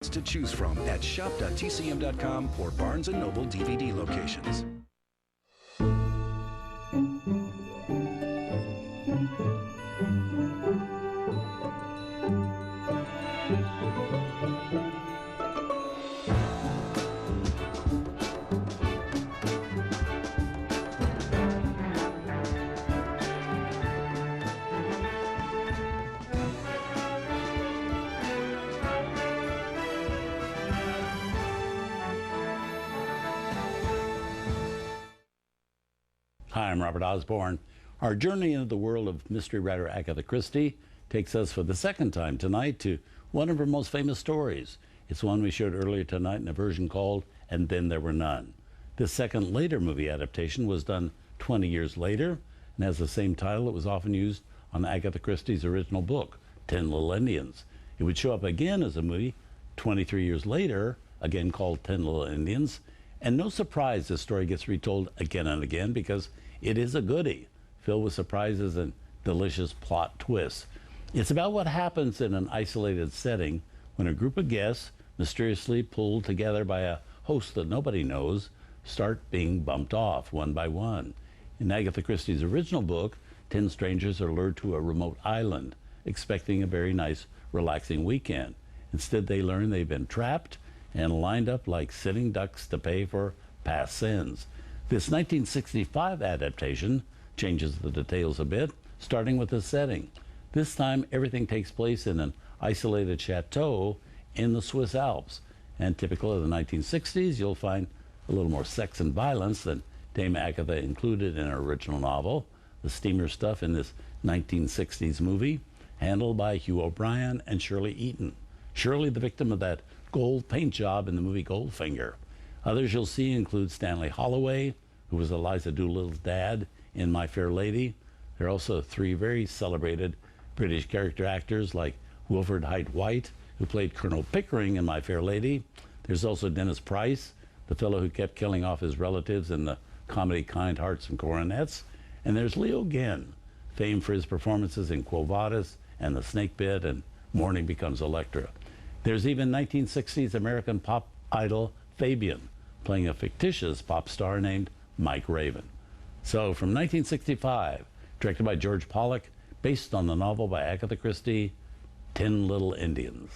to choose from at shop.tcm.com or Barnes & Noble DVD locations. Hi, I'm Robert Osborne. Our journey into the world of mystery writer Agatha Christie takes us for the second time tonight to one of her most famous stories. It's one we showed earlier tonight in a version called And Then There Were None. This second later movie adaptation was done 20 years later and has the same title that was often used on Agatha Christie's original book, 10 Little Indians. It would show up again as a movie 23 years later, again called 10 Little Indians. And no surprise this story gets retold again and again because it is a goodie, filled with surprises and delicious plot twists. It's about what happens in an isolated setting when a group of guests, mysteriously pulled together by a host that nobody knows, start being bumped off one by one. In Agatha Christie's original book, 10 strangers are lured to a remote island, expecting a very nice, relaxing weekend. Instead, they learn they've been trapped and lined up like sitting ducks to pay for past sins. This 1965 adaptation changes the details a bit, starting with the setting. This time, everything takes place in an isolated chateau in the Swiss Alps. And typical of the 1960s, you'll find a little more sex and violence than Dame Agatha included in her original novel. The steamer stuff in this 1960s movie, handled by Hugh O'Brian and Shirley Eaton. Shirley, the victim of that gold paint job in the movie Goldfinger. Others you'll see include Stanley Holloway, who was Eliza Doolittle's dad in My Fair Lady. There are also three very celebrated British character actors like Wilfred Hyde White, who played Colonel Pickering in My Fair Lady. There's also Dennis Price, the fellow who kept killing off his relatives in the comedy Kind Hearts and Coronets. And there's Leo Genn, famed for his performances in Quo Vadis and The Snake Pit and Morning Becomes Electra. There's even 1960s American pop idol Fabian, playing a fictitious pop star named Mike Raven. So from 1965, directed by George Pollack, based on the novel by Agatha Christie, 10 Little Indians.